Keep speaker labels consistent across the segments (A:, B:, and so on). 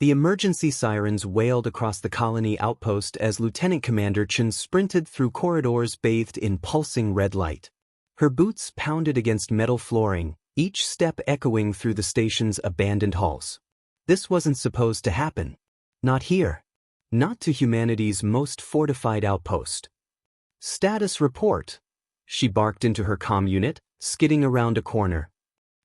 A: The emergency sirens wailed across the colony outpost as Lieutenant Commander Chen sprinted through corridors bathed in pulsing red light. Her boots pounded against metal flooring, each step echoing through the station's abandoned halls. This wasn't supposed to happen. Not here. Not to humanity's most fortified outpost. Status report. She barked into her comm unit, skidding around a corner.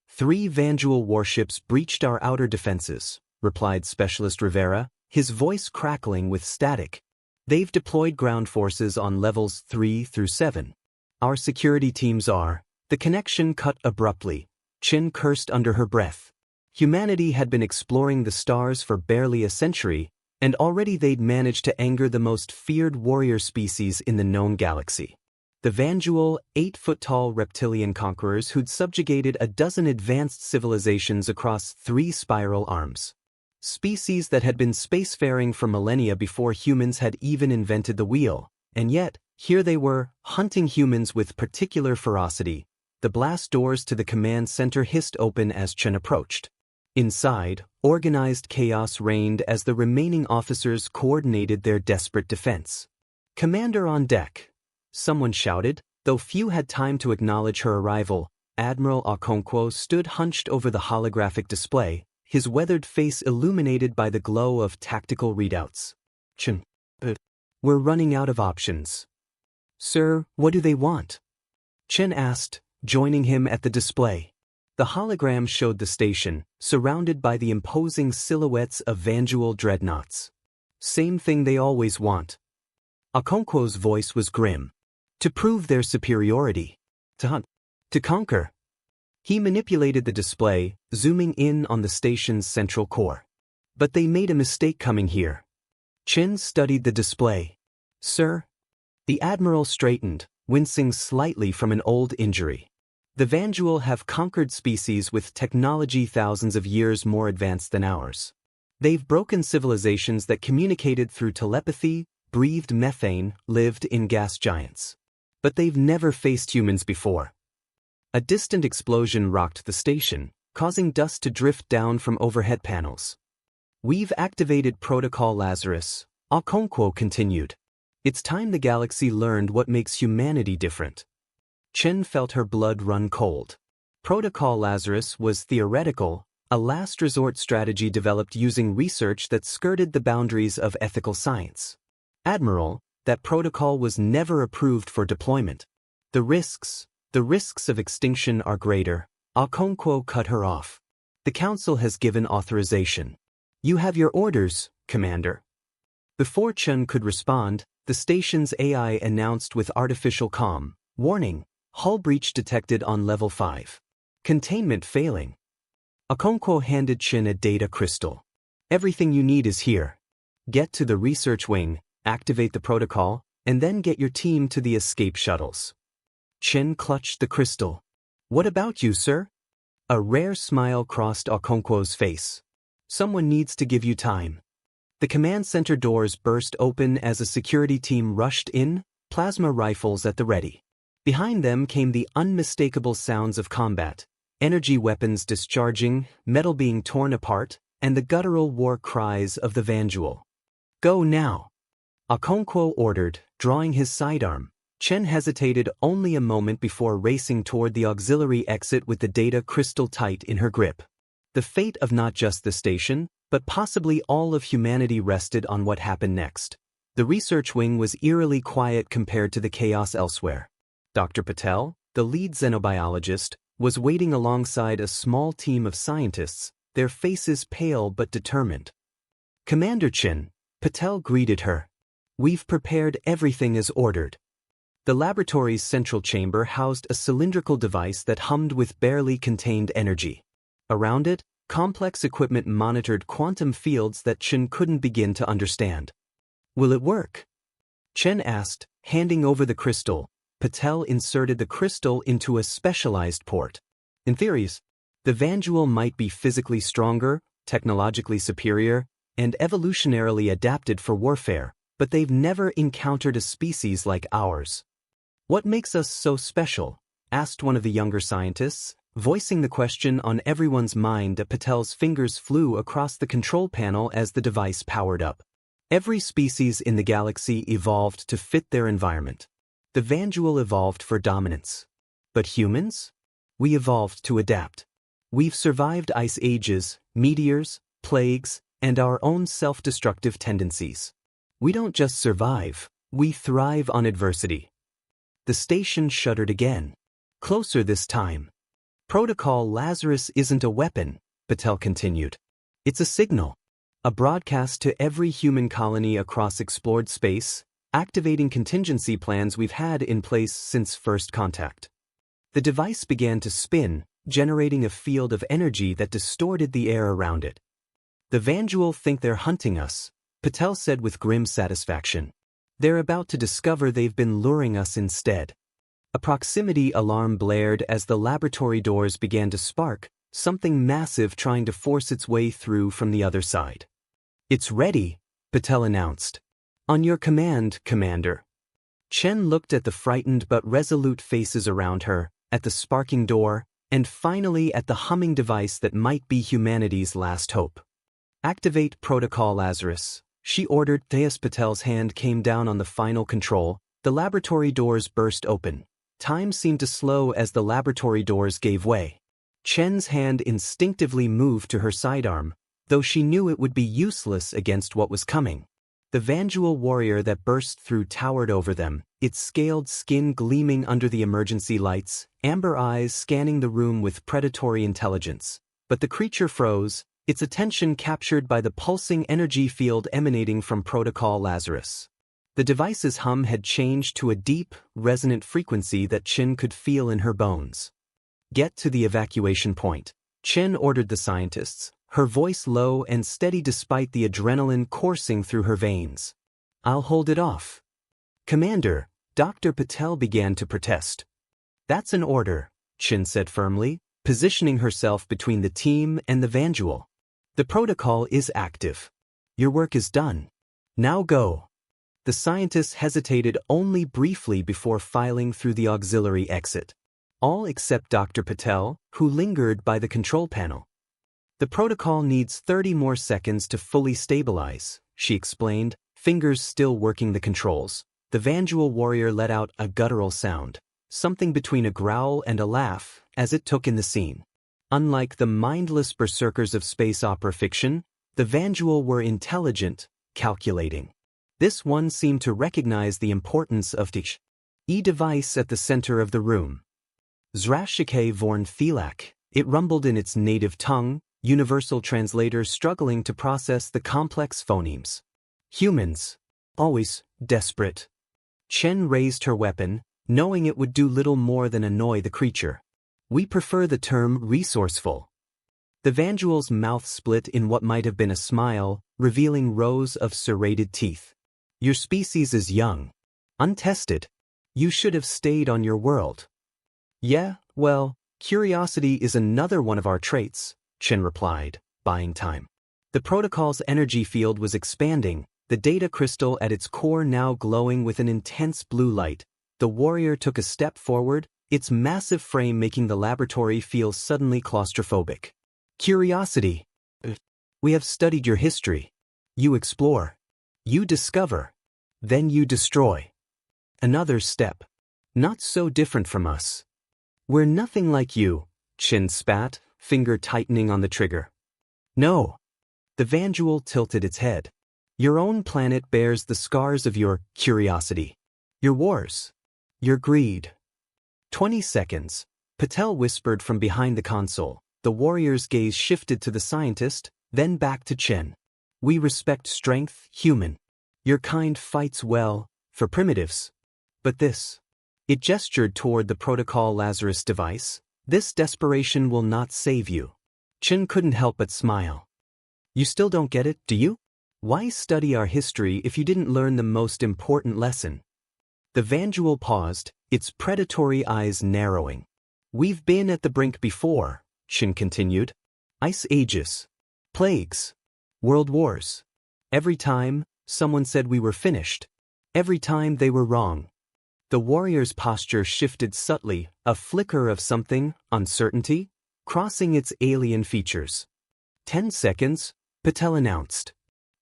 A: 3 Vanduul warships breached our outer defenses, replied Specialist Rivera, his voice crackling with static. They've deployed ground forces on levels 3 through 7. Our security teams are. The connection cut abruptly. Chen cursed under her breath. Humanity had been exploring the stars for barely a century, and already they'd managed to anger the most feared warrior species in the known galaxy. The Vanduul, 8-foot-tall reptilian conquerors who'd subjugated a dozen advanced civilizations across 3 spiral arms. Species that had been spacefaring for millennia before humans had even invented the wheel, and yet, here they were, hunting humans with particular ferocity. The blast doors to the command center hissed open as Chen approached. Inside, organized chaos reigned as the remaining officers coordinated their desperate defense. "Commander on deck," someone shouted, though few had time to acknowledge her arrival. Admiral Okonkwo stood hunched over the holographic display, his weathered face illuminated by the glow of tactical readouts. "Chen, we're running out of options." "Sir, what do they want?" Chen asked, joining him at the display. The hologram showed the station, surrounded by the imposing silhouettes of Vanduul dreadnoughts. "Same thing they always want." Okonkwo's voice was grim. "To prove their superiority. To hunt. To conquer." He manipulated the display, zooming in on the station's central core. "But they made a mistake coming here." Chen studied the display. "Sir?" The Admiral straightened, wincing slightly from an old injury. "The Vanduul have conquered species with technology thousands of years more advanced than ours. They've broken civilizations that communicated through telepathy, breathed methane, lived in gas giants. But they've never faced humans before." A distant explosion rocked the station, causing dust to drift down from overhead panels. "We've activated Protocol Lazarus," Okonkwo continued. "It's time the galaxy learned what makes humanity different." Chen felt her blood run cold. Protocol Lazarus was theoretical, a last resort strategy developed using research that skirted the boundaries of ethical science. "Admiral, that protocol was never approved for deployment. The risks of extinction are greater." Okonkwo cut her off. "The Council has given authorization. You have your orders, Commander." Before Chen could respond, the station's AI announced with artificial calm, "Warning, hull breach detected on level 5. Containment failing." Okonkwo handed Chen a data crystal. "Everything you need is here. Get to the research wing, activate the protocol, and then get your team to the escape shuttles." Chen clutched the crystal. "What about you, sir?" A rare smile crossed Okonkwo's face. "Someone needs to give you time." The command center doors burst open as a security team rushed in, plasma rifles at the ready. Behind them came the unmistakable sounds of combat, energy weapons discharging, metal being torn apart, and the guttural war cries of the Vanduul. "Go now," Okonkwo ordered, drawing his sidearm. Chen hesitated only a moment before racing toward the auxiliary exit with the data crystal tight in her grip. The fate of not just the station, but possibly all of humanity rested on what happened next. The research wing was eerily quiet compared to the chaos elsewhere. Dr. Patel, the lead xenobiologist, was waiting alongside a small team of scientists, their faces pale but determined. "Commander Chen," Patel greeted her. "We've prepared everything as ordered." The laboratory's central chamber housed a cylindrical device that hummed with barely contained energy. Around it, complex equipment monitored quantum fields that Chen couldn't begin to understand. "Will it work?" Chen asked, handing over the crystal. Patel inserted the crystal into a specialized port. "In theories, the Vanduul might be physically stronger, technologically superior, and evolutionarily adapted for warfare, but they've never encountered a species like ours." "What makes us so special?" asked one of the younger scientists, Voicing the question on everyone's mind, Patel's fingers flew across the control panel as the device powered up. Every species in the galaxy evolved to fit their environment. The Vanduul evolved for dominance. But humans? We evolved to adapt. We've survived ice ages, meteors, plagues, and our own self-destructive tendencies. We don't just survive, we thrive on adversity. The station shuddered again. Closer this time. Protocol Lazarus isn't a weapon, Patel continued. It's a signal. A broadcast to every human colony across explored space, activating contingency plans we've had in place since first contact. The device began to spin, generating a field of energy that distorted the air around it. The Vanduul think they're hunting us, Patel said with grim satisfaction. They're about to discover they've been luring us instead. A proximity alarm blared as the laboratory doors began to spark, something massive trying to force its way through from the other side. It's ready, Patel announced. On your command, Commander. Chen looked at the frightened but resolute faces around her, at the sparking door, and finally at the humming device that might be humanity's last hope. Activate Protocol Lazarus, she ordered. Theus Patel's hand came down on the final control. The laboratory doors burst open. Time seemed to slow as the laboratory doors gave way. Chen's hand instinctively moved to her sidearm, though she knew it would be useless against what was coming. The Vanduul warrior that burst through towered over them, its scaled skin gleaming under the emergency lights, amber eyes scanning the room with predatory intelligence. But the creature froze, its attention captured by the pulsing energy field emanating from Protocol Lazarus. The device's hum had changed to a deep, resonant frequency that Chen could feel in her bones. Get to the evacuation point, Chen ordered the scientists, her voice low and steady despite the adrenaline coursing through her veins. I'll hold it off. Commander, Dr. Patel began to protest. That's an order, Chen said firmly, positioning herself between the team and the Vanduul. The protocol is active. Your work is done. Now go. The scientists hesitated only briefly before filing through the auxiliary exit. All except Dr. Patel, who lingered by the control panel. The protocol needs 30 more seconds to fully stabilize, she explained, fingers still working the controls. The Vanduul warrior let out a guttural sound, something between a growl and a laugh, as it took in the scene. Unlike the mindless berserkers of space opera fiction, the Vanduul were intelligent, calculating. This one seemed to recognize the importance of the device at the center of the room. Zrashike vorn Thilak, it rumbled in its native tongue, universal translator struggling to process the complex phonemes. Humans. Always desperate. Chen raised her weapon, knowing it would do little more than annoy the creature. We prefer the term resourceful. The Vanduul's mouth split in what might have been a smile, revealing rows of serrated teeth. Your species is young. Untested. You should have stayed on your world. Yeah, well, curiosity is another one of our traits, Chen replied, buying time. The protocol's energy field was expanding, the data crystal at its core now glowing with an intense blue light. The warrior took a step forward, its massive frame making the laboratory feel suddenly claustrophobic. Curiosity. We have studied your history. You explore. You discover. Then you destroy. Another step. Not so different from us. We're nothing like you, Chen spat, finger tightening on the trigger. No. The Vanduul tilted its head. Your own planet bears the scars of your curiosity. Your wars. Your greed. 20 seconds, Patel whispered from behind the console. The warrior's gaze shifted to the scientist, then back to Chen. We respect strength, human. Your kind fights well, for primitives. But this. It gestured toward the Protocol Lazarus device. This desperation will not save you. Chen couldn't help but smile. You still don't get it, do you? Why study our history if you didn't learn the most important lesson? The Vanduul paused, its predatory eyes narrowing. We've been at the brink before, Chen continued. Ice ages. Plagues. World wars. Every time, someone said we were finished. Every time they were wrong. The warrior's posture shifted subtly, a flicker of something, uncertainty, crossing its alien features. 10 seconds, Patel announced.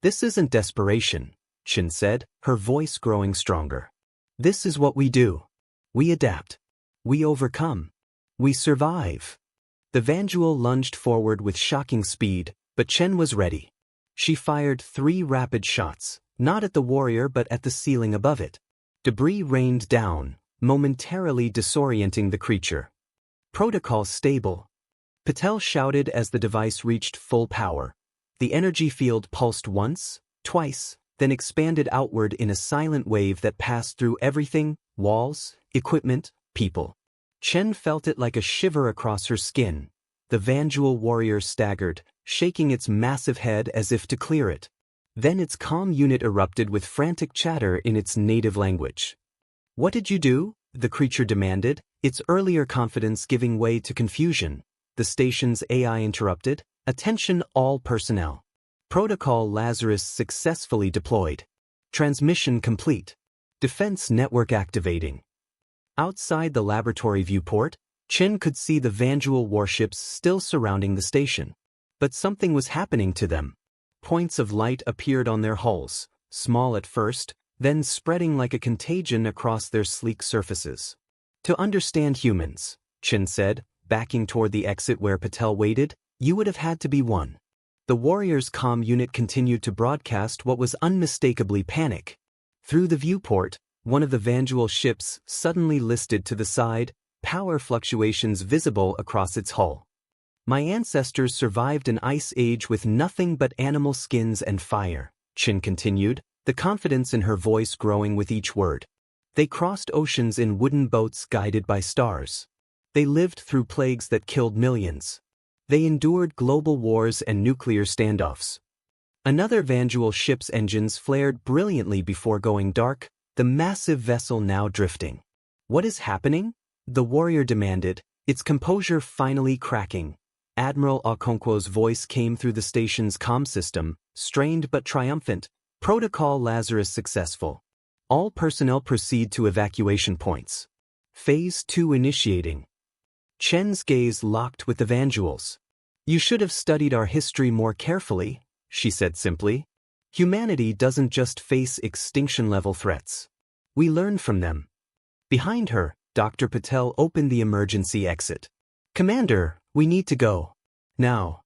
A: This isn't desperation, Chin said, her voice growing stronger. This is what we do. We adapt. We overcome. We survive. The Vanduul lunged forward with shocking speed, but Chen was ready. She fired 3 rapid shots, not at the warrior but at the ceiling above it. Debris rained down, momentarily disorienting the creature. Protocol stable, Patel shouted as the device reached full power. The energy field pulsed once, twice, then expanded outward in a silent wave that passed through everything, walls, equipment, people. Chen felt it like a shiver across her skin. The Vanduul warrior staggered, shaking its massive head as if to clear it. Then its comm unit erupted with frantic chatter in its native language. What did you do? The creature demanded, its earlier confidence giving way to confusion. The station's AI interrupted. Attention all personnel. Protocol Lazarus successfully deployed. Transmission complete. Defense network activating. Outside the laboratory viewport, Chen could see the Vanduul warships still surrounding the station. But something was happening to them. Points of light appeared on their hulls, small at first, then spreading like a contagion across their sleek surfaces. To understand humans, Chen said, backing toward the exit where Patel waited, you would have had to be one. The warrior's comm unit continued to broadcast what was unmistakably panic. Through the viewport, one of the Vanduul ships suddenly listed to the side, power fluctuations visible across its hull. My ancestors survived an ice age with nothing but animal skins and fire, Chin continued, the confidence in her voice growing with each word. They crossed oceans in wooden boats guided by stars. They lived through plagues that killed millions. They endured global wars and nuclear standoffs. Another Vanduul ship's engines flared brilliantly before going dark, the massive vessel now drifting. What is happening? The warrior demanded, its composure finally cracking. Admiral Okonkwo's voice came through the station's comm system, strained but triumphant. Protocol Lazarus successful. All personnel proceed to evacuation points. Phase 2 initiating. Chen's gaze locked with the Vanduuls. You should have studied our history more carefully, she said simply. Humanity doesn't just face extinction-level threats. We learn from them. Behind her, Dr. Patel opened the emergency exit. Commander, we need to go. Now.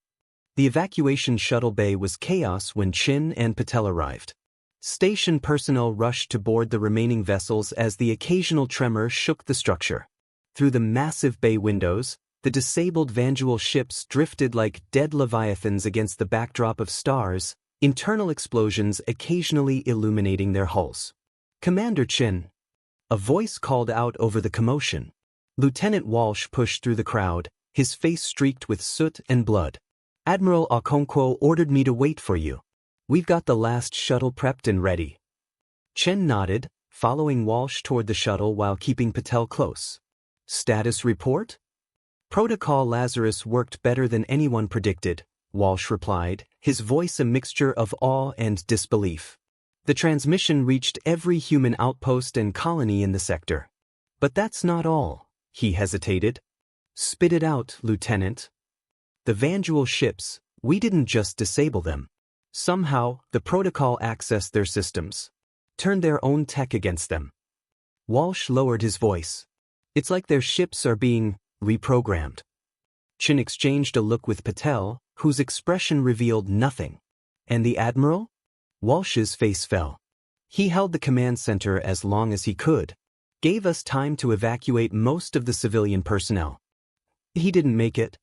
A: The evacuation shuttle bay was chaos when Chin and Patel arrived. Station personnel rushed to board the remaining vessels as the occasional tremor shook the structure. Through the massive bay windows, the disabled Vanduul ships drifted like dead leviathans against the backdrop of stars, internal explosions occasionally illuminating their hulls. Commander Chin. A voice called out over the commotion. Lieutenant Walsh pushed through the crowd, his face streaked with soot and blood. Admiral Okonkwo ordered me to wait for you. We've got the last shuttle prepped and ready. Chen nodded, following Walsh toward the shuttle while keeping Patel close. Status report? Protocol Lazarus worked better than anyone predicted, Walsh replied, his voice a mixture of awe and disbelief. The transmission reached every human outpost and colony in the sector. But that's not all, he hesitated. Spit it out, Lieutenant. The Vanduul ships, we didn't just disable them. Somehow, the protocol accessed their systems. Turned their own tech against them. Walsh lowered his voice. It's like their ships are being reprogrammed. Chin exchanged a look with Patel, whose expression revealed nothing. And the Admiral? Walsh's face fell. He held the command center as long as he could. Gave us time to evacuate most of the civilian personnel. He didn't make it.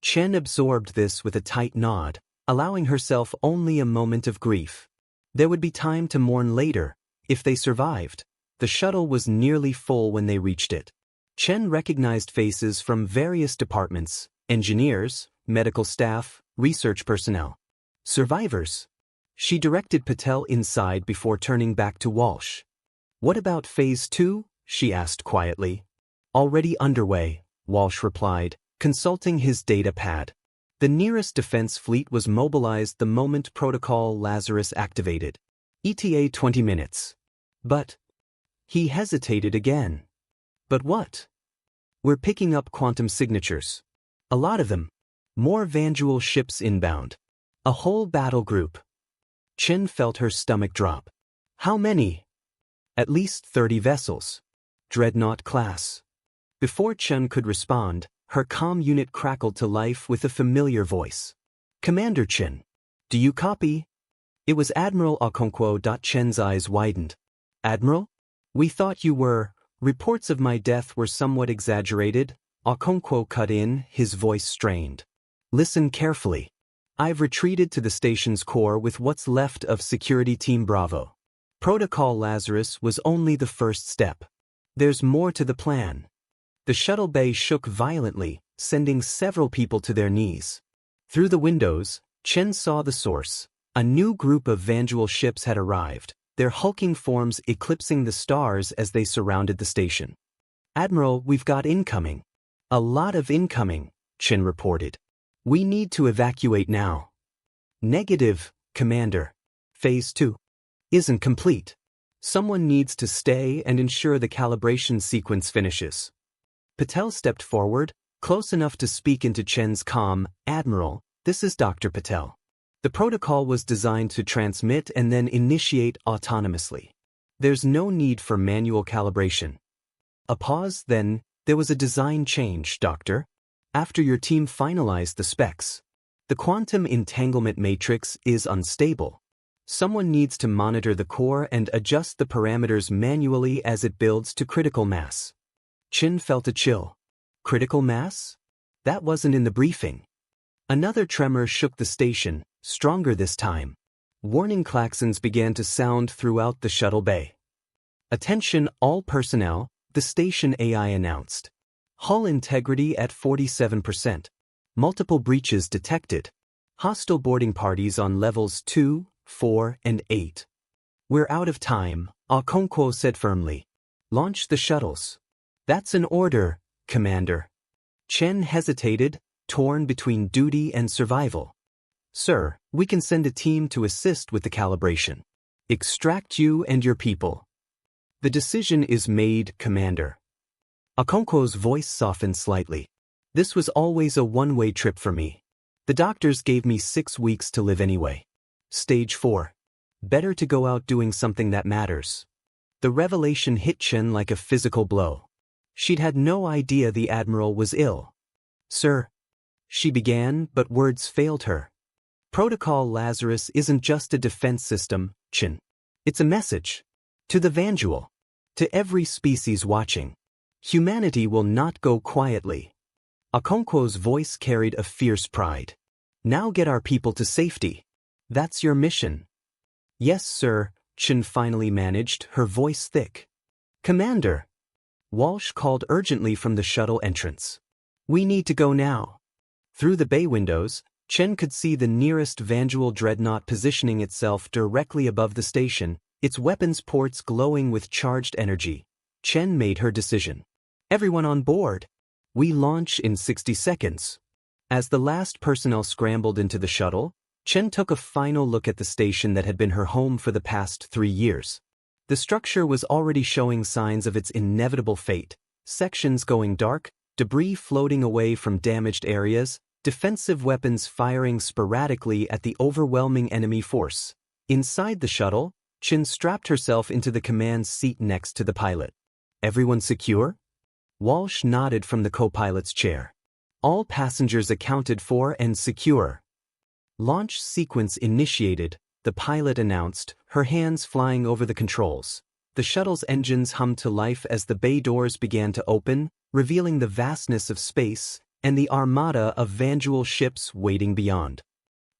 A: Chen absorbed this with a tight nod, allowing herself only a moment of grief. There would be time to mourn later, if they survived. The shuttle was nearly full when they reached it. Chen recognized faces from various departments, engineers, medical staff, research personnel. Survivors. She directed Patel inside before turning back to Walsh. What about Phase 2? She asked quietly. Already underway, Walsh replied, consulting his data pad. The nearest defense fleet was mobilized the moment Protocol Lazarus activated. ETA 20 minutes. But He hesitated again. But what? We're picking up quantum signatures. A lot of them. More Vanduul ships inbound. A whole battle group. Chen felt her stomach drop. How many? At least 30 vessels. Dreadnought class. Before Chen could respond, her comm unit crackled to life with a familiar voice. Commander Chen. Do you copy? It was Admiral Okonkwo. Chen's eyes widened. Admiral? We thought you were. Reports of my death were somewhat exaggerated. Okonkwo cut in, his voice strained. Listen carefully. I've retreated to the station's core with what's left of Security Team Bravo. Protocol Lazarus was only the first step. There's more to the plan. The shuttle bay shook violently, sending several people to their knees. Through the windows, Chen saw the source. A new group of Vanduul ships had arrived, their hulking forms eclipsing the stars as they surrounded the station. Admiral, we've got incoming. A lot of incoming, Chen reported. We need to evacuate now. Negative, Commander. Phase 2 isn't complete. Someone needs to stay and ensure the calibration sequence finishes. Patel stepped forward, close enough to speak into Chen's comm. Admiral, this is Dr. Patel. The protocol was designed to transmit and then initiate autonomously. There's no need for manual calibration. A pause, then, there was a design change, Doctor. After your team finalized the specs, the quantum entanglement matrix is unstable. Someone needs to monitor the core and adjust the parameters manually as it builds to critical mass. Chen felt a chill. Critical mass? That wasn't in the briefing. Another tremor shook the station, stronger this time. Warning klaxons began to sound throughout the shuttle bay. Attention all personnel, the station AI announced. Hull integrity at 47%. Multiple breaches detected. Hostile boarding parties on levels 2, 4, and 8. We're out of time, Okonkwo said firmly. Launch the shuttles. That's an order, Commander. Chen hesitated, torn between duty and survival. Sir, we can send a team to assist with the calibration. Extract you and your people. The decision is made, Commander. Okonkwo's voice softened slightly. This was always a one-way trip for me. The doctors gave me 6 weeks to live anyway. Stage 4. Better to go out doing something that matters. The revelation hit Chen like a physical blow. She'd had no idea the Admiral was ill. Sir, she began, but words failed her. Protocol Lazarus isn't just a defense system, Chen. It's a message. To the Vanduul. To every species watching. Humanity will not go quietly. Okonkwo's voice carried a fierce pride. Now get our people to safety. That's your mission. Yes, sir, Chen finally managed, her voice thick. Commander. Walsh called urgently from the shuttle entrance. We need to go now. Through the bay windows, Chen could see the nearest Vanduul dreadnought positioning itself directly above the station, its weapons ports glowing with charged energy. Chen made her decision. Everyone on board. We launch in 60 seconds. As the last personnel scrambled into the shuttle, Chen took a final look at the station that had been her home for the past 3 years. The structure was already showing signs of its inevitable fate, sections going dark, debris floating away from damaged areas, defensive weapons firing sporadically at the overwhelming enemy force. Inside the shuttle, Chen strapped herself into the command seat next to the pilot. Everyone secure? Walsh nodded from the co-pilot's chair. All passengers accounted for and secure. Launch sequence initiated, the pilot announced, her hands flying over the controls. The shuttle's engines hummed to life as the bay doors began to open, revealing the vastness of space and the armada of Vanduul ships waiting beyond.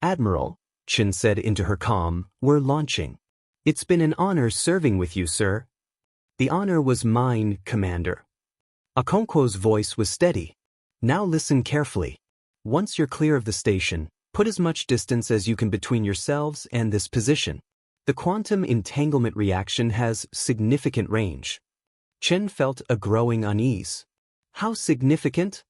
A: Admiral, Chen said into her comm, we're launching. It's been an honor serving with you, sir. The honor was mine, Commander. Okonkwo's voice was steady. Now listen carefully. Once you're clear of the station, put as much distance as you can between yourselves and this position. The quantum entanglement reaction has significant range. Chen felt a growing unease. How significant?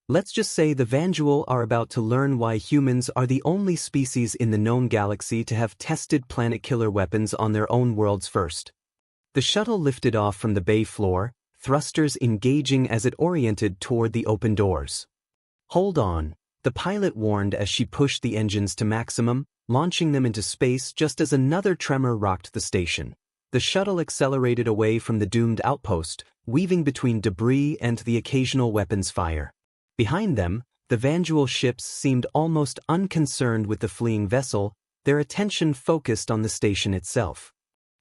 A: Let's just say the Vanduul are about to learn why humans are the only species in the known galaxy to have tested planet-killer weapons on their own worlds first. The shuttle lifted off from the bay floor, thrusters engaging as it oriented toward the open doors. "Hold on," the pilot warned as she pushed the engines to maximum, launching them into space just as another tremor rocked the station. The shuttle accelerated away from the doomed outpost, weaving between debris and the occasional weapons fire. Behind them, the Vanduul ships seemed almost unconcerned with the fleeing vessel, their attention focused on the station itself.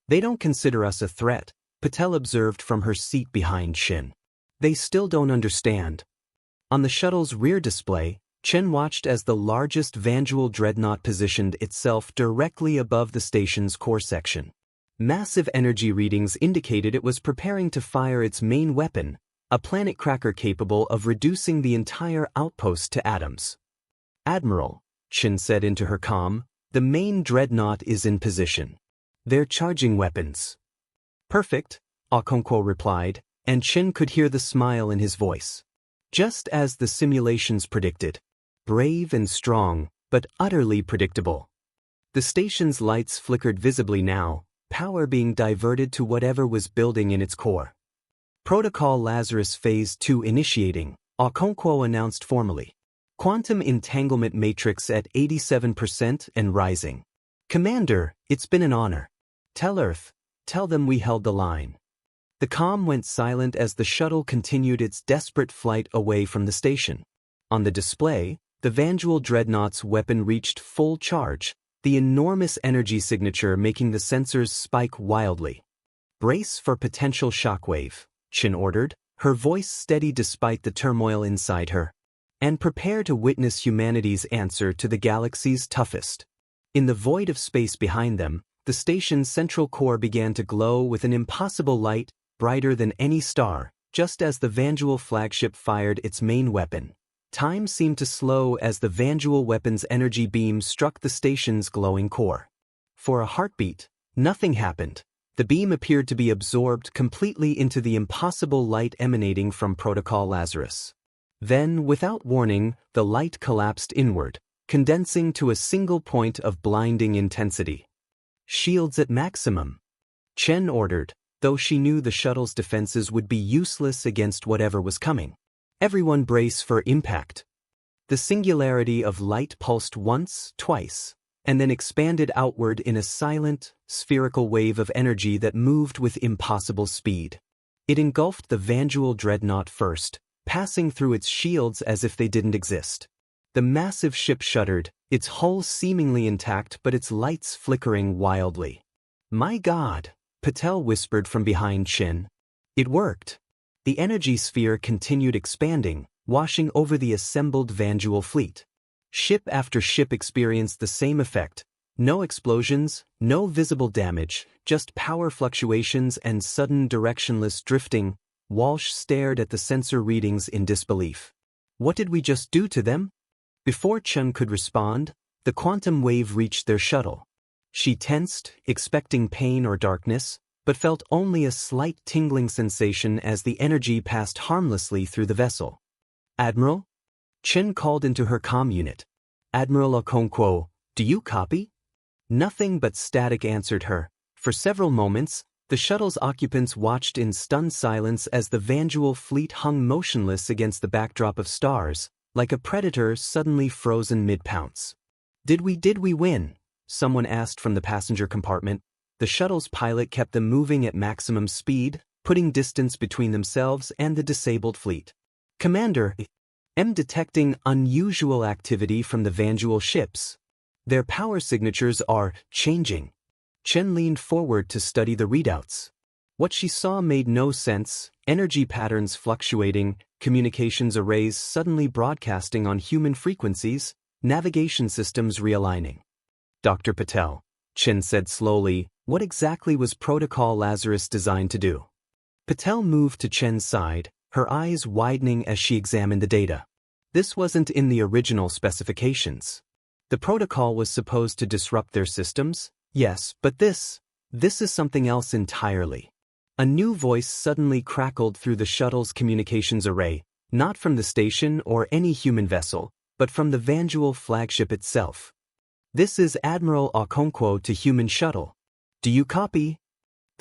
A: "They don't consider us a threat," Patel observed from her seat behind Shin. "They still don't understand." On the shuttle's rear display, Chen watched as the largest Vanduul dreadnought positioned itself directly above the station's core section. Massive energy readings indicated it was preparing to fire its main weapon, a planet cracker capable of reducing the entire outpost to atoms. "Admiral," Chen said into her comm, "the main dreadnought is in position. They're charging weapons." "Perfect," Okonkwo replied, and Chen could hear the smile in his voice. Just as the simulations predicted. Brave and strong, but utterly predictable. The station's lights flickered visibly now, power being diverted to whatever was building in its core. "Protocol Lazarus Phase 2 initiating," Okonkwo announced formally. "Quantum entanglement matrix at 87% and rising. Commander, it's been an honor. Tell Earth, tell them we held the line." The comm went silent as the shuttle continued its desperate flight away from the station. On the display, the Vanduul dreadnought's weapon reached full charge, the enormous energy signature making the sensors spike wildly. "Brace for potential shockwave," Chen ordered, her voice steady despite the turmoil inside her. "And prepare to witness humanity's answer to the galaxy's toughest." In the void of space behind them, the station's central core began to glow with an impossible light, brighter than any star, just as the Vanduul flagship fired its main weapon. Time seemed to slow as the Vanduul weapon's energy beam struck the station's glowing core. For a heartbeat, nothing happened. The beam appeared to be absorbed completely into the impossible light emanating from Protocol Lazarus. Then, without warning, the light collapsed inward, condensing to a single point of blinding intensity. "Shields at maximum," Chen ordered, though she knew the shuttle's defenses would be useless against whatever was coming. "Everyone brace for impact." The singularity of light pulsed once, twice, and then expanded outward in a silent, spherical wave of energy that moved with impossible speed. It engulfed the Vanduul dreadnought first, passing through its shields as if they didn't exist. The massive ship shuddered, its hull seemingly intact but its lights flickering wildly. "My God," Patel whispered from behind Shin. It worked. The energy sphere continued expanding, washing over the assembled Vanduul fleet. Ship after ship experienced the same effect. No explosions, no visible damage, just power fluctuations and sudden directionless drifting. Walsh stared at the sensor readings in disbelief. "What did we just do to them?" Before Chen could respond, the quantum wave reached their shuttle. She tensed, expecting pain or darkness, but felt only a slight tingling sensation as the energy passed harmlessly through the vessel. "Admiral?" Chen called into her comm unit. "Admiral Okonkwo, do you copy?" Nothing but static answered her. For several moments, the shuttle's occupants watched in stunned silence as the Vanduul fleet hung motionless against the backdrop of stars, like a predator suddenly frozen mid-pounce. Did we win?" someone asked from the passenger compartment. The shuttle's pilot kept them moving at maximum speed, putting distance between themselves and the disabled fleet. "Commander, I'm detecting unusual activity from the Vanduul ships. Their power signatures are changing." Chen leaned forward to study the readouts. What she saw made no sense: energy patterns fluctuating, communications arrays suddenly broadcasting on human frequencies, navigation systems realigning. "Dr. Patel," Chen said slowly, "what exactly was Protocol Lazarus designed to do?" Patel moved to Chen's side, her eyes widening as she examined the data. This wasn't in the original specifications. The protocol was supposed to disrupt their systems, yes, but this is something else entirely. A new voice suddenly crackled through the shuttle's communications array, not from the station or any human vessel, but from the Vanduul flagship itself. "This is Admiral Okonkwo to human shuttle. Do you copy?"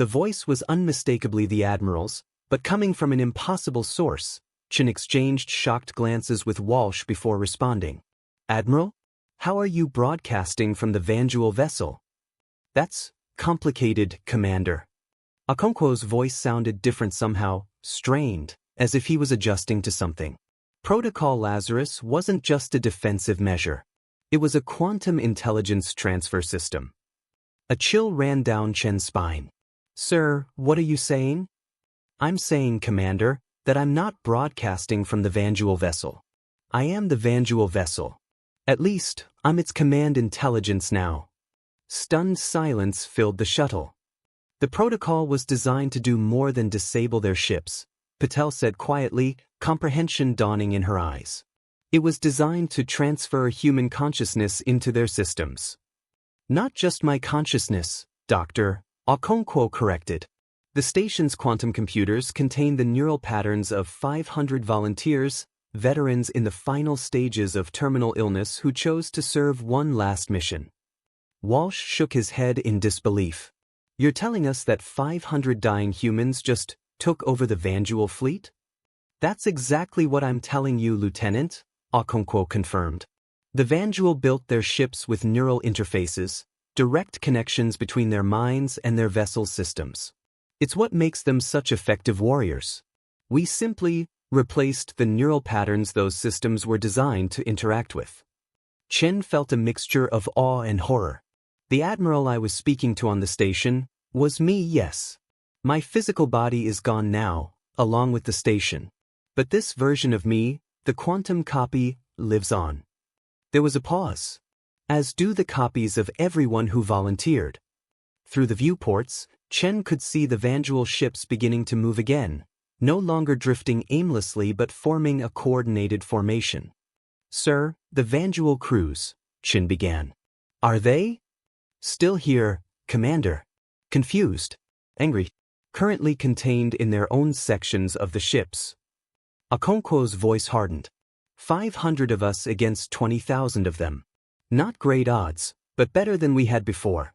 A: The voice was unmistakably the Admiral's, but coming from an impossible source. Chen exchanged shocked glances with Walsh before responding. Admiral? How are you broadcasting from the Vanduul vessel? That's complicated, Commander. Okonkwo's voice sounded different somehow, strained, as if he was adjusting to something. Protocol Lazarus wasn't just a defensive measure. It was a quantum intelligence transfer system. A chill ran down Chen's spine. Sir, what are you saying? I'm saying, Commander, that I'm not broadcasting from the Vanduul vessel. I am the Vanduul vessel. At least, I'm its command intelligence now. Stunned silence filled the shuttle. The protocol was designed to do more than disable their ships, Patel said quietly, comprehension dawning in her eyes. It was designed to transfer human consciousness into their systems. Not just my consciousness, Doctor, Okonkwo corrected. The station's quantum computers contain the neural patterns of 500 volunteers, veterans in the final stages of terminal illness who chose to serve one last mission. Walsh shook his head in disbelief. You're telling us that 500 dying humans just took over the Vanduul fleet? That's exactly what I'm telling you, Lieutenant, Okonkwo confirmed. The Vanduul built their ships with neural interfaces, direct connections between their minds and their vessel systems. It's what makes them such effective warriors. We simply replaced the neural patterns those systems were designed to interact with. Chen felt a mixture of awe and horror. The Admiral I was speaking to on the station was me, yes. My physical body is gone now, along with the station. But this version of me, the quantum copy, lives on. There was a pause. As do the copies of everyone who volunteered. Through the viewports, Chen could see the Vanduul ships beginning to move again, no longer drifting aimlessly but forming a coordinated formation. Sir, the Vanduul crews, Chen began. Are they? Still here, Commander. Confused. Angry. Currently contained in their own sections of the ships. Okonkwo's voice hardened. 500 of us against 20,000 of them. Not great odds, but better than we had before.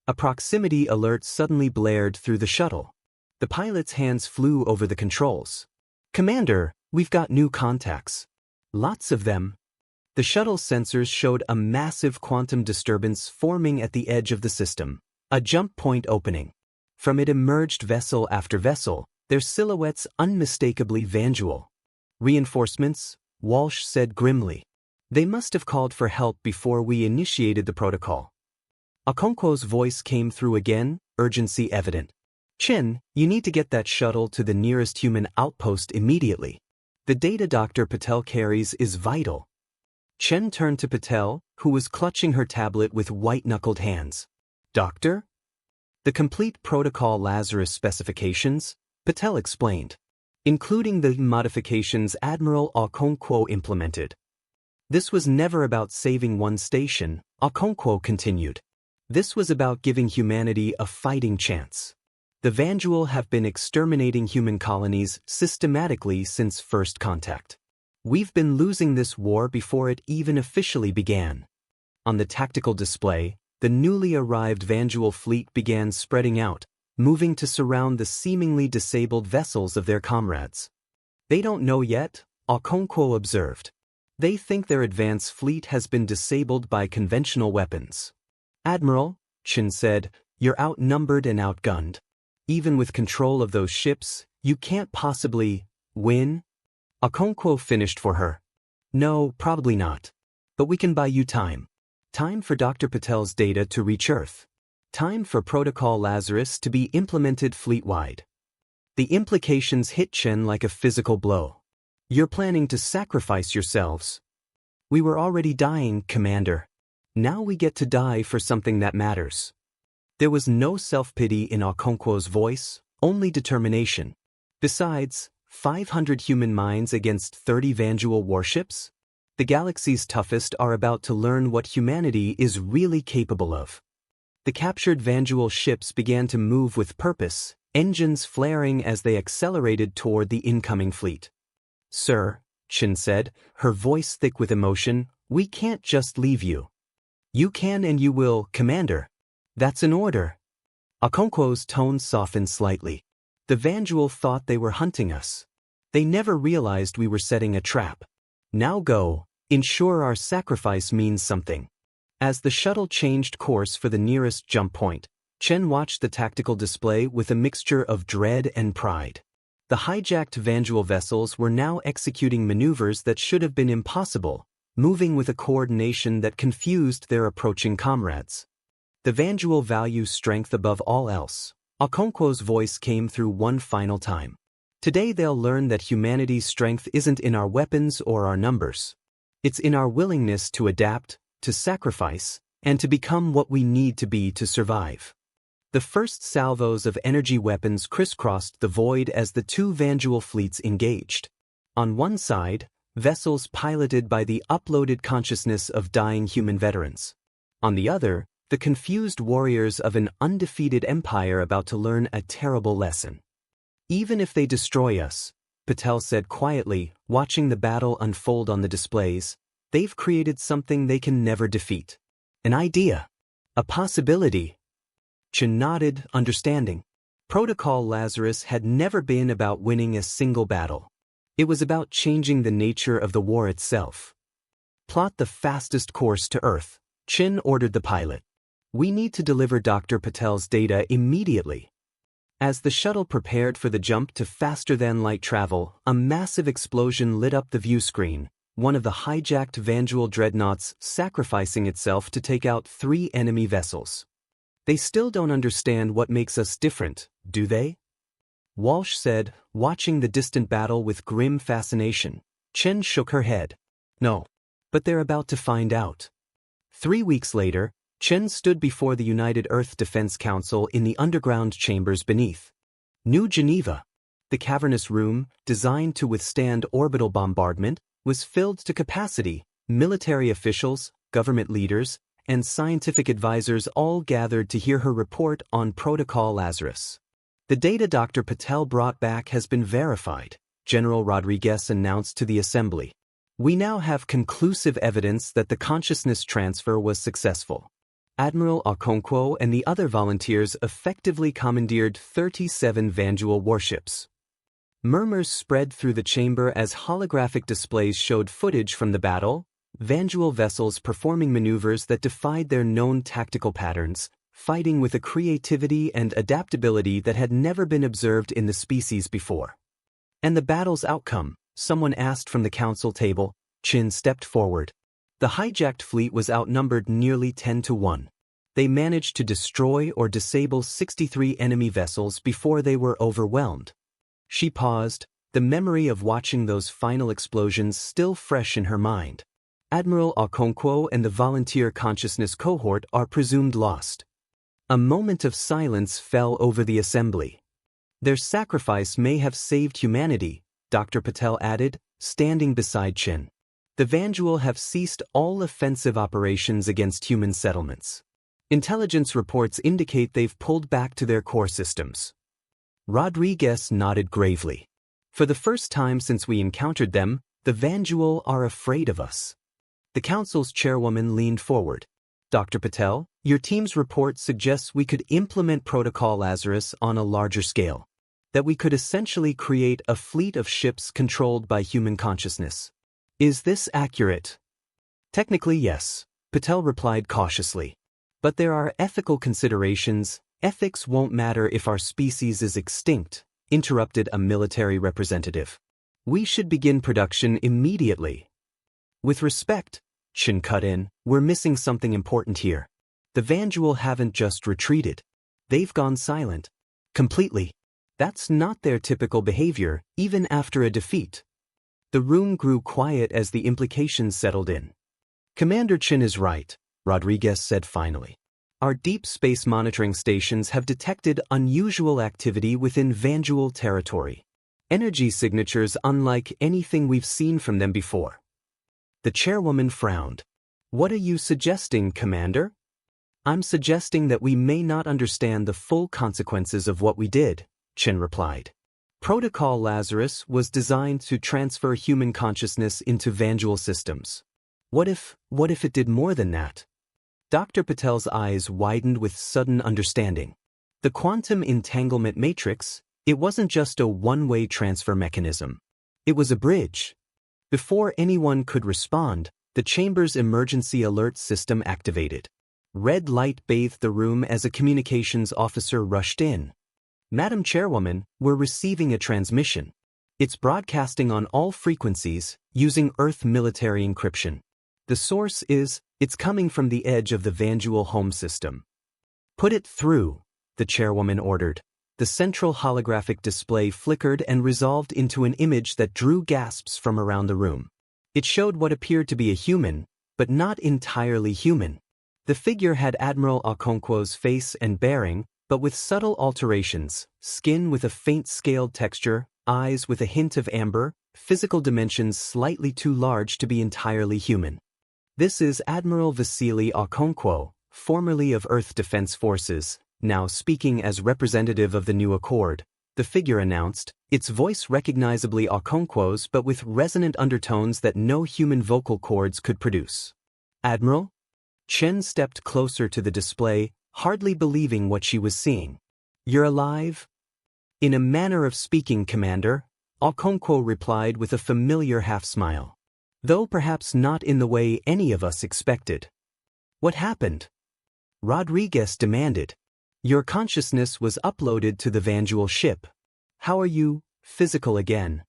A: A proximity alert suddenly blared through the shuttle. The pilot's hands flew over the controls. Commander, we've got new contacts. Lots of them. The shuttle sensors showed a massive quantum disturbance forming at the edge of the system, a jump point opening. From it emerged vessel after vessel, their silhouettes unmistakably Vanduul. Reinforcements, Walsh said grimly. They must have called for help before we initiated the protocol. Okonkwo's voice came through again, urgency evident. Chen, you need to get that shuttle to the nearest human outpost immediately. The data Dr. Patel carries is vital. Chen turned to Patel, who was clutching her tablet with white-knuckled hands. Doctor? The complete protocol Lazarus specifications, Patel explained, including the modifications Admiral Okonkwo implemented. This was never about saving one station, Okonkwo continued. This was about giving humanity a fighting chance. The Vanduul have been exterminating human colonies systematically since first contact. We've been losing this war before it even officially began. On the tactical display, the newly arrived Vanduul fleet began spreading out, moving to surround the seemingly disabled vessels of their comrades. They don't know yet, Okonkwo observed. They think their advance fleet has been disabled by conventional weapons. Admiral, Chen said, you're outnumbered and outgunned. Even with control of those ships, you can't possibly win. Okonkwo finished for her. No, probably not. But we can buy you time. Time for Dr. Patel's data to reach Earth. Time for Protocol Lazarus to be implemented fleet-wide. The implications hit Chen like a physical blow. You're planning to sacrifice yourselves. We were already dying, Commander. Now we get to die for something that matters. There was no self-pity in Okonkwo's voice, only determination. Besides, 500 human minds against 30 Vanduul warships? The galaxy's toughest are about to learn what humanity is really capable of. The captured Vanduul ships began to move with purpose, engines flaring as they accelerated toward the incoming fleet. Sir, Chen said, her voice thick with emotion, we can't just leave you. You can and you will, Commander. That's an order. Okonkwo's tone softened slightly. The Vanduul thought they were hunting us. They never realized we were setting a trap. Now go, ensure our sacrifice means something. As the shuttle changed course for the nearest jump point, Chen watched the tactical display with a mixture of dread and pride. The hijacked Vanduul vessels were now executing maneuvers that should have been impossible, moving with a coordination that confused their approaching comrades. The Vanduul value strength above all else. Okonkwo's voice came through one final time. Today they'll learn that humanity's strength isn't in our weapons or our numbers. It's in our willingness to adapt, to sacrifice, and to become what we need to be to survive. The first salvos of energy weapons crisscrossed the void as the two Vanduul fleets engaged. On one side, vessels piloted by the uploaded consciousness of dying human veterans. On the other, the confused warriors of an undefeated empire about to learn a terrible lesson. Even if they destroy us, Patel said quietly, watching the battle unfold on the displays, they've created something they can never defeat. An idea. A possibility. Chen nodded, understanding. Protocol Lazarus had never been about winning a single battle. It was about changing the nature of the war itself. Plot the fastest course to Earth, Chen ordered the pilot. We need to deliver Dr. Patel's data immediately. As the shuttle prepared for the jump to faster-than-light travel, a massive explosion lit up the view screen, one of the hijacked Vanduul dreadnoughts sacrificing itself to take out 3 enemy vessels. They still don't understand what makes us different, do they? Walsh said, watching the distant battle with grim fascination. Chen shook her head. No. But they're about to find out. 3 weeks later, Chen stood before the United Earth Defense Council in the underground chambers beneath New Geneva. The cavernous room, designed to withstand orbital bombardment, was filled to capacity. Military officials, government leaders, and scientific advisors all gathered to hear her report on Protocol Lazarus. The data Dr. Patel brought back has been verified, General Rodriguez announced to the assembly. We now have conclusive evidence that the consciousness transfer was successful. Admiral Okonkwo and the other volunteers effectively commandeered 37 Vanduul warships. Murmurs spread through the chamber as holographic displays showed footage from the battle, Vanduul vessels performing maneuvers that defied their known tactical patterns, fighting with a creativity and adaptability that had never been observed in the species before. And the battle's outcome, someone asked from the council table. Chen stepped forward. The hijacked fleet was outnumbered nearly 10-1. They managed to destroy or disable 63 enemy vessels before they were overwhelmed. She paused, the memory of watching those final explosions still fresh in her mind. Admiral Okonkwo and the volunteer consciousness cohort are presumed lost. A moment of silence fell over the assembly. Their sacrifice may have saved humanity, Dr. Patel added, standing beside Chen. The Vanduul have ceased all offensive operations against human settlements. Intelligence reports indicate they've pulled back to their core systems. Rodriguez nodded gravely. For the first time since we encountered them, the Vanduul are afraid of us. The council's chairwoman leaned forward. Dr. Patel, your team's report suggests we could implement Protocol Lazarus on a larger scale. That we could essentially create a fleet of ships controlled by human consciousness. Is this accurate? Technically, yes, Patel replied cautiously. But there are ethical considerations. Ethics won't matter if our species is extinct, interrupted a military representative. We should begin production immediately. With respect, Chen cut in, we're missing something important here. The Vanduul haven't just retreated. They've gone silent. Completely. That's not their typical behavior, even after a defeat. The room grew quiet as the implications settled in. Commander Chen is right, Rodriguez said finally. Our deep space monitoring stations have detected unusual activity within Vanduul territory. Energy signatures unlike anything we've seen from them before. The chairwoman frowned. What are you suggesting, Commander? I'm suggesting that we may not understand the full consequences of what we did, Chen replied. Protocol Lazarus was designed to transfer human consciousness into Vanduul systems. What if it did more than that? Dr. Patel's eyes widened with sudden understanding. The quantum entanglement matrix, it wasn't just a one-way transfer mechanism. It was a bridge. Before anyone could respond, the chamber's emergency alert system activated. Red light bathed the room as a communications officer rushed in. "Madam Chairwoman, we're receiving a transmission. It's broadcasting on all frequencies, using Earth military encryption. The source it's coming from the edge of the Vanduul home system." "Put it through," the chairwoman ordered. The central holographic display flickered and resolved into an image that drew gasps from around the room. It showed what appeared to be a human, but not entirely human. The figure had Admiral Okonkwo's face and bearing, but with subtle alterations: skin with a faint scaled texture, eyes with a hint of amber, physical dimensions slightly too large to be entirely human. "This is Admiral Vasily Okonkwo, formerly of Earth Defense Forces, now speaking as representative of the new Accord," the figure announced, its voice recognizably Okonkwo's but with resonant undertones that no human vocal cords could produce. "Admiral?" Chen stepped closer to the display, hardly believing what she was seeing. "You're alive?" "In a manner of speaking, Commander," Okonkwo replied with a familiar half-smile. "Though perhaps not in the way any of us expected." "What happened?" Rodriguez demanded. "Your consciousness was uploaded to the Vanduul ship. How are you, physical again?"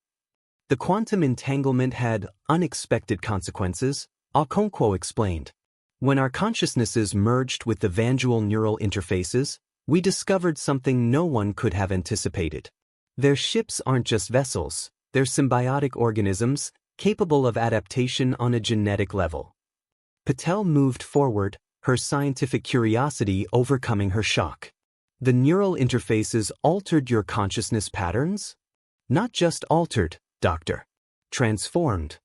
A: "The quantum entanglement had unexpected consequences," Okonkwo explained. "When our consciousnesses merged with the Vanduul neural interfaces, we discovered something no one could have anticipated. Their ships aren't just vessels, they're symbiotic organisms, capable of adaptation on a genetic level." Patel moved forward, her scientific curiosity overcoming her shock. "The neural interfaces altered your consciousness patterns?" "Not just altered, Doctor. Transformed."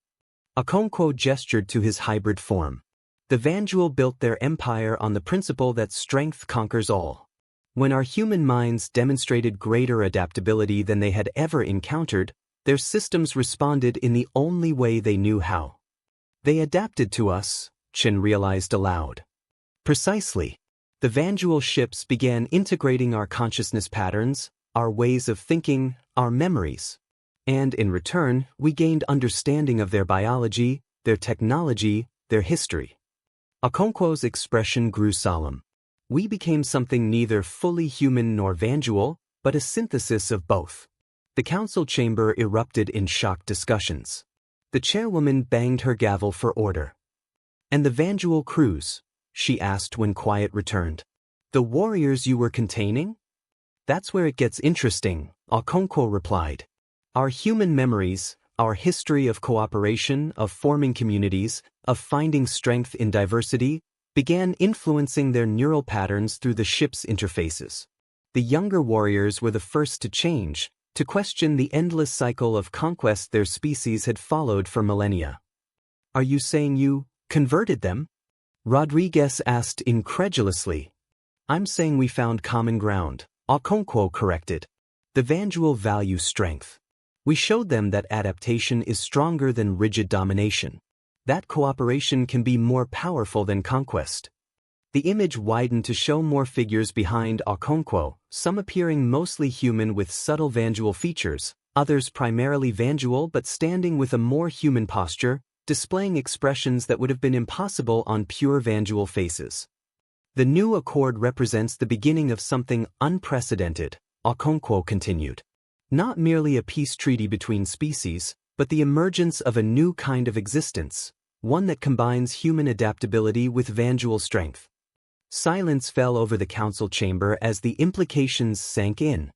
A: Okonkwo gestured to his hybrid form. "The Vanduul built their empire on the principle that strength conquers all. When our human minds demonstrated greater adaptability than they had ever encountered, their systems responded in the only way they knew how. They adapted to us," Chen realized aloud. "Precisely. The Vanduul ships began integrating our consciousness patterns, our ways of thinking, our memories. And in return, we gained understanding of their biology, their technology, their history." Okonkwo's expression grew solemn. "We became something neither fully human nor Vanduul, but a synthesis of both." The council chamber erupted in shocked discussions. The chairwoman banged her gavel for order. "And the Vanduul crews?" she asked when quiet returned. "The warriors you were containing?" "That's where it gets interesting," Okonkwo replied. "Our human memories, our history of cooperation, of forming communities, of finding strength in diversity, began influencing their neural patterns through the ship's interfaces. The younger warriors were the first to change, to question the endless cycle of conquest their species had followed for millennia." "Are you saying you converted them?" Rodriguez asked incredulously. "I'm saying we found common ground," Okonkwo corrected. "The Vanduul value strength. We showed them that adaptation is stronger than rigid domination. That cooperation can be more powerful than conquest." The image widened to show more figures behind Okonkwo, some appearing mostly human with subtle Vanduul features, others primarily Vanduul but standing with a more human posture, displaying expressions that would have been impossible on pure Vanduul faces. "The new accord represents the beginning of something unprecedented," Okonkwo continued. "Not merely a peace treaty between species, but the emergence of a new kind of existence, one that combines human adaptability with Vanduul strength." Silence fell over the council chamber as the implications sank in.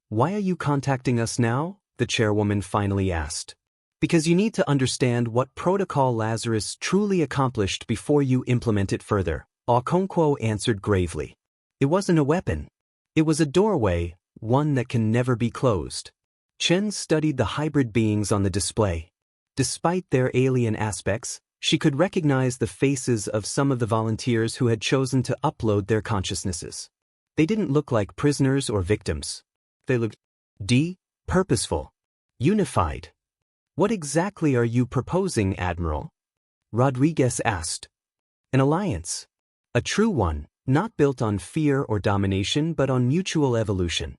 A: "Why are you contacting us now?" the chairwoman finally asked. "Because you need to understand what Protocol Lazarus truly accomplished before you implement it further," Okonkwo answered gravely. "It wasn't a weapon. It was a doorway, one that can never be closed." Chen studied the hybrid beings on the display. Despite their alien aspects, she could recognize the faces of some of the volunteers who had chosen to upload their consciousnesses. They didn't look like prisoners or victims. They looked purposeful, unified. "What exactly are you proposing, Admiral?" Rodriguez asked. "An alliance. A true one," not built on fear or domination but on mutual evolution.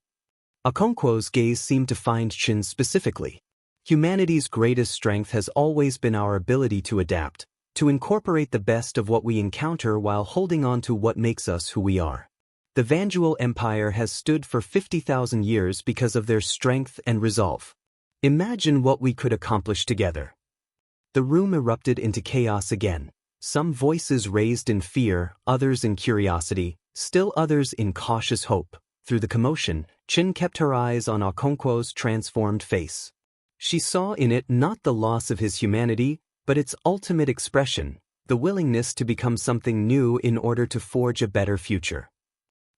A: Okonkwo's gaze seemed to find Chin specifically. Humanity's greatest strength has always been our ability to adapt, to incorporate the best of what we encounter while holding on to what makes us who we are. The Vanduul Empire has stood for 50,000 years because of their strength and resolve. Imagine what we could accomplish together. The room erupted into chaos again. Some voices raised in fear, others in curiosity, still others in cautious hope. Through the commotion, Chin kept her eyes on Okonkwo's transformed face. She saw in it not the loss of his humanity, but its ultimate expression, the willingness to become something new in order to forge a better future.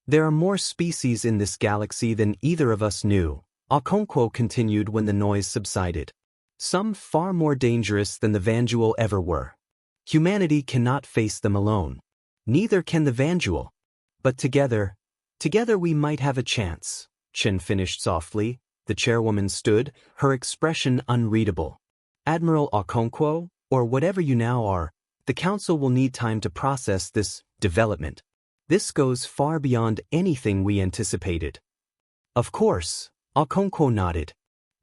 A: There are more species in this galaxy than either of us knew, Okonkwo continued when the noise subsided. Some far more dangerous than the Vanduul ever were. Humanity cannot face them alone. Neither can the Vanduul. But together we might have a chance, Chin finished softly. The chairwoman stood, her expression unreadable. Admiral Okonkwo, or whatever you now are, the council will need time to process this development. This goes far beyond anything we anticipated. Of course, Okonkwo nodded.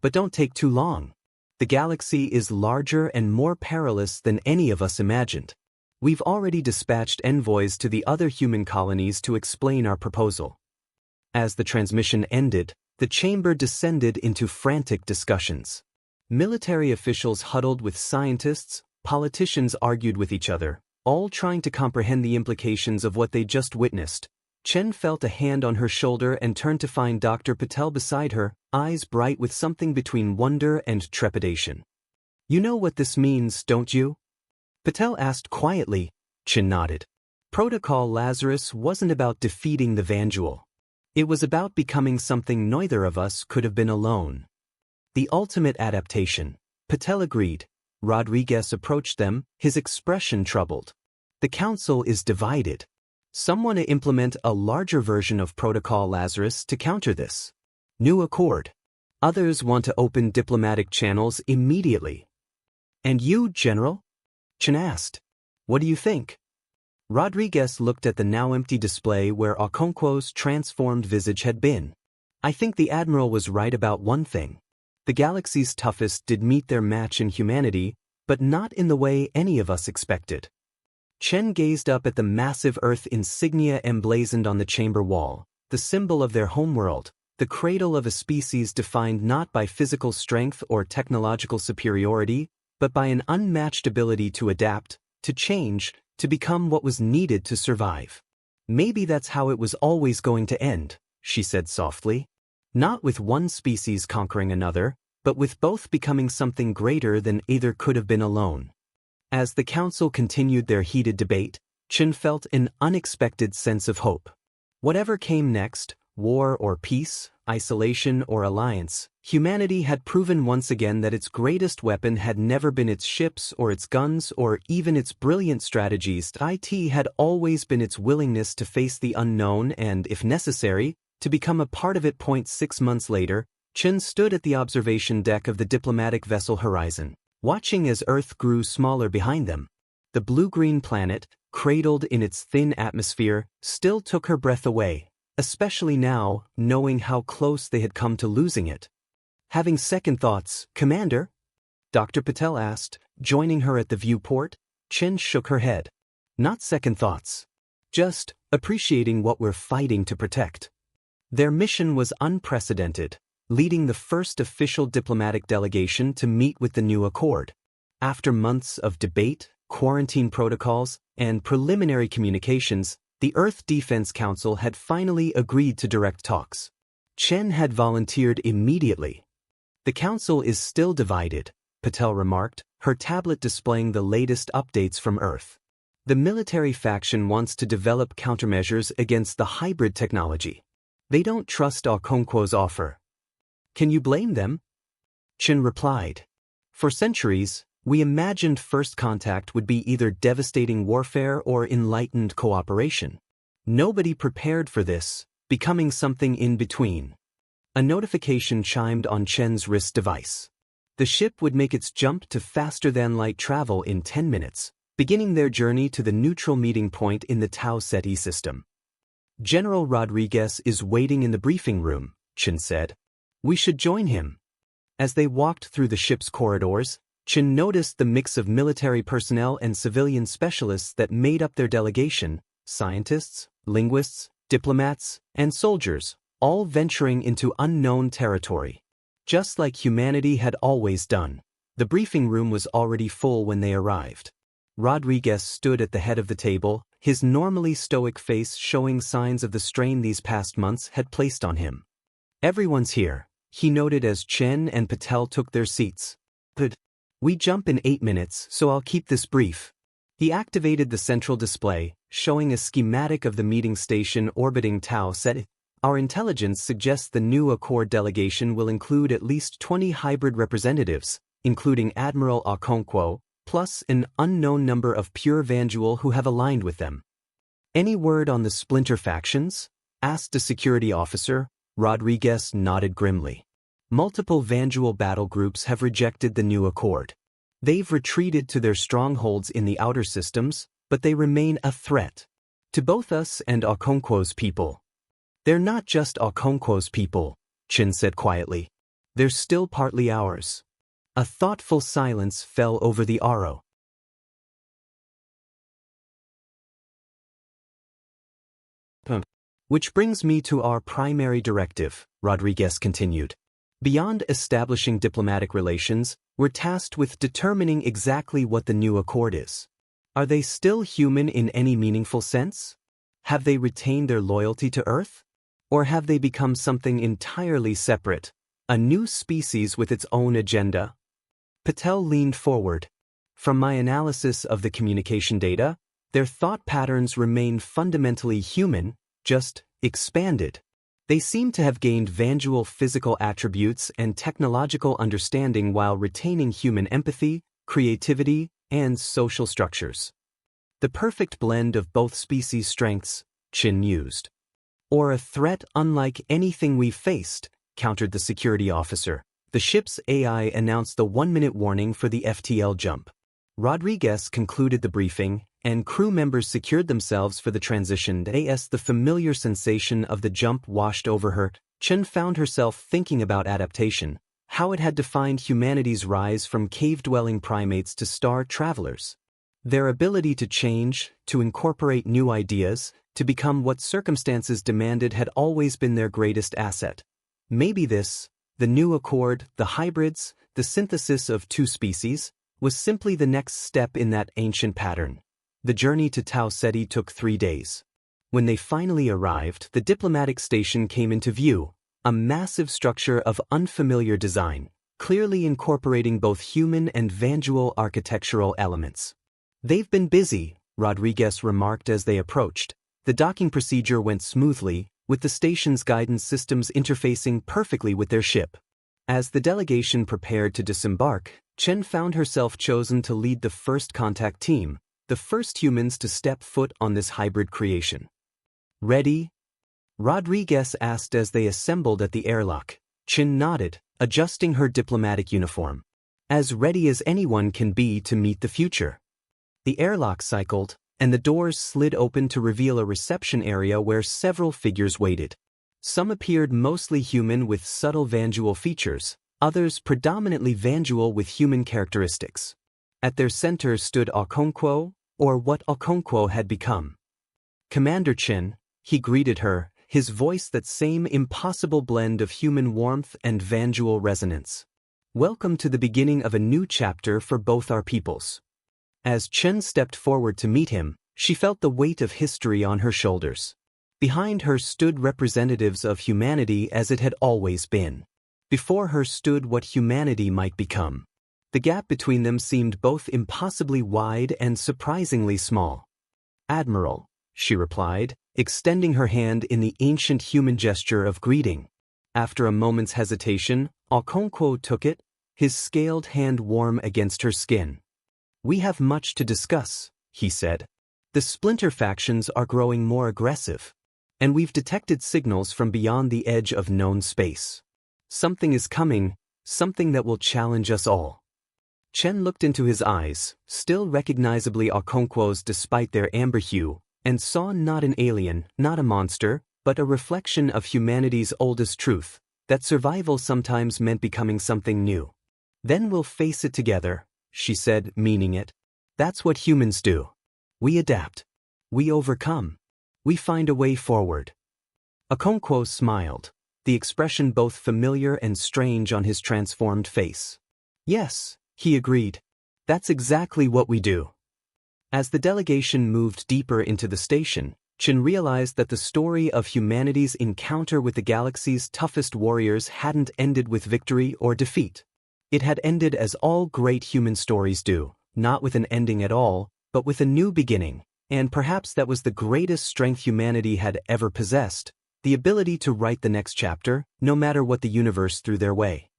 A: But don't take too long. The galaxy is larger and more perilous than any of us imagined. We've already dispatched envoys to the other human colonies to explain our proposal. As the transmission ended, the chamber descended into frantic discussions. Military officials huddled with scientists, politicians argued with each other, all trying to comprehend the implications of what they just witnessed. Chen felt a hand on her shoulder and turned to find Dr. Patel beside her, eyes bright with something between wonder and trepidation. You know what this means, don't you? Patel asked quietly. Chen nodded. Protocol Lazarus wasn't about defeating the Vanduul. It was about becoming something neither of us could have been alone. The ultimate adaptation. Patel agreed. Rodriguez approached them, his expression troubled. The council is divided. Some want to implement a larger version of Protocol Lazarus to counter this new accord. Others want to open diplomatic channels immediately. And you, General? Chen asked. What do you think? Rodriguez looked at the now empty display where Okonkwo's transformed visage had been. I think the Admiral was right about one thing. The galaxy's toughest did meet their match in humanity, but not in the way any of us expected. Chen gazed up at the massive Earth insignia emblazoned on the chamber wall, the symbol of their homeworld, the cradle of a species defined not by physical strength or technological superiority, but by an unmatched ability to adapt, to change, to become what was needed to survive. Maybe that's how it was always going to end, she said softly. Not with one species conquering another, but with both becoming something greater than either could have been alone. As the council continued their heated debate, Chen felt an unexpected sense of hope. Whatever came next, war or peace, isolation or alliance, humanity had proven once again that its greatest weapon had never been its ships or its guns or even its brilliant strategies. It had always been its willingness to face the unknown and, if necessary, to become a part of it. 6 months later, Chen stood at the observation deck of the diplomatic vessel Horizon, watching as Earth grew smaller behind them. The blue-green planet, cradled in its thin atmosphere, still took her breath away, especially now, knowing how close they had come to losing it. Having second thoughts, Commander? Dr. Patel asked, joining her at the viewport. Chen shook her head. Not second thoughts. Just appreciating what we're fighting to protect. Their mission was unprecedented, leading the first official diplomatic delegation to meet with the new accord. After months of debate, quarantine protocols, and preliminary communications, the Earth Defense Council had finally agreed to direct talks. Chen had volunteered immediately. The council is still divided, Patel remarked, her tablet displaying the latest updates from Earth. The military faction wants to develop countermeasures against the hybrid technology. They don't trust Okonkwo's offer. Can you blame them? Chen replied. For centuries, we imagined first contact would be either devastating warfare or enlightened cooperation. Nobody prepared for this, becoming something in between. A notification chimed on Chen's wrist device. The ship would make its jump to faster-than-light travel in 10 minutes, beginning their journey to the neutral meeting point in the Tau Ceti system. General Rodriguez is waiting in the briefing room, Chen said. We should join him. As they walked through the ship's corridors, Chen noticed the mix of military personnel and civilian specialists that made up their delegation: scientists, linguists, diplomats, and soldiers, all venturing into unknown territory. Just like humanity had always done, the briefing room was already full when they arrived. Rodriguez stood at the head of the table, his normally stoic face showing signs of the strain these past months had placed on him. Everyone's here, he noted as Chen and Patel took their seats. But we jump in 8 minutes, so I'll keep this brief. He activated the central display, showing a schematic of the meeting station orbiting Tau Ceti. Our intelligence suggests the new Accord delegation will include at least 20 hybrid representatives, including Admiral Okonkwo, plus an unknown number of pure Vanduul who have aligned with them. Any word on the splinter factions? Asked a security officer. Rodriguez nodded grimly. Multiple Vanduul battle groups have rejected the new Accord. They've retreated to their strongholds in the outer systems, but they remain a threat to both us and Okonkwo's people. They're not just Okonkwo's people, Chen said quietly. They're still partly ours. A thoughtful silence fell over the Aro. Which brings me to our primary directive, Rodriguez continued. Beyond establishing diplomatic relations, we're tasked with determining exactly what the new Accord is. Are they still human in any meaningful sense? Have they retained their loyalty to Earth? Or have they become something entirely separate, a new species with its own agenda? Patel leaned forward. From my analysis of the communication data, their thought patterns remain fundamentally human, just expanded. They seem to have gained Vanduul physical attributes and technological understanding while retaining human empathy, creativity, and social structures. The perfect blend of both species' strengths, Chen mused. Or a threat unlike anything we've faced, countered the security officer. The ship's AI announced the 1-minute warning for the FTL jump. Rodriguez concluded the briefing, and crew members secured themselves for the transition. As the familiar sensation of the jump washed over her, Chen found herself thinking about adaptation, how it had defined humanity's rise from cave-dwelling primates to star travelers. Their ability to change, to incorporate new ideas, to become what circumstances demanded had always been their greatest asset. Maybe this, the new Accord, the hybrids, the synthesis of two species, was simply the next step in that ancient pattern. The journey to Tau Ceti took 3 days. When they finally arrived, the diplomatic station came into view, a massive structure of unfamiliar design, clearly incorporating both human and Vanduul architectural elements. They've been busy, Rodriguez remarked as they approached. The docking procedure went smoothly, with the station's guidance systems interfacing perfectly with their ship. As the delegation prepared to disembark, Chen found herself chosen to lead the first contact team, the first humans to step foot on this hybrid creation. Ready? Rodriguez asked as they assembled at the airlock. Chen nodded, adjusting her diplomatic uniform. As ready as anyone can be to meet the future. The airlock cycled, and the doors slid open to reveal a reception area where several figures waited. Some appeared mostly human with subtle Vanduul features, others predominantly Vanduul with human characteristics. At their center stood Okonkwo, or what Okonkwo had become. Commander Chen, he greeted her, his voice that same impossible blend of human warmth and Vanduul resonance. Welcome to the beginning of a new chapter for both our peoples. As Chen stepped forward to meet him, she felt the weight of history on her shoulders. Behind her stood representatives of humanity as it had always been. Before her stood what humanity might become. The gap between them seemed both impossibly wide and surprisingly small. Admiral, she replied, extending her hand in the ancient human gesture of greeting. After a moment's hesitation, Okonkwo took it, his scaled hand warm against her skin. We have much to discuss, he said. The splinter factions are growing more aggressive, and we've detected signals from beyond the edge of known space. Something is coming, something that will challenge us all. Chen looked into his eyes, still recognizably Okonkwo's despite their amber hue, and saw not an alien, not a monster, but a reflection of humanity's oldest truth, that survival sometimes meant becoming something new. Then we'll face it together, she said, meaning it. That's what humans do. We adapt. We overcome. We find a way forward. Okonkwo smiled, the expression both familiar and strange on his transformed face. Yes, he agreed. That's exactly what we do. As the delegation moved deeper into the station, Chen realized that the story of humanity's encounter with the galaxy's toughest warriors hadn't ended with victory or defeat. It had ended as all great human stories do, not with an ending at all, but with a new beginning, and perhaps that was the greatest strength humanity had ever possessed, the ability to write the next chapter, no matter what the universe threw their way.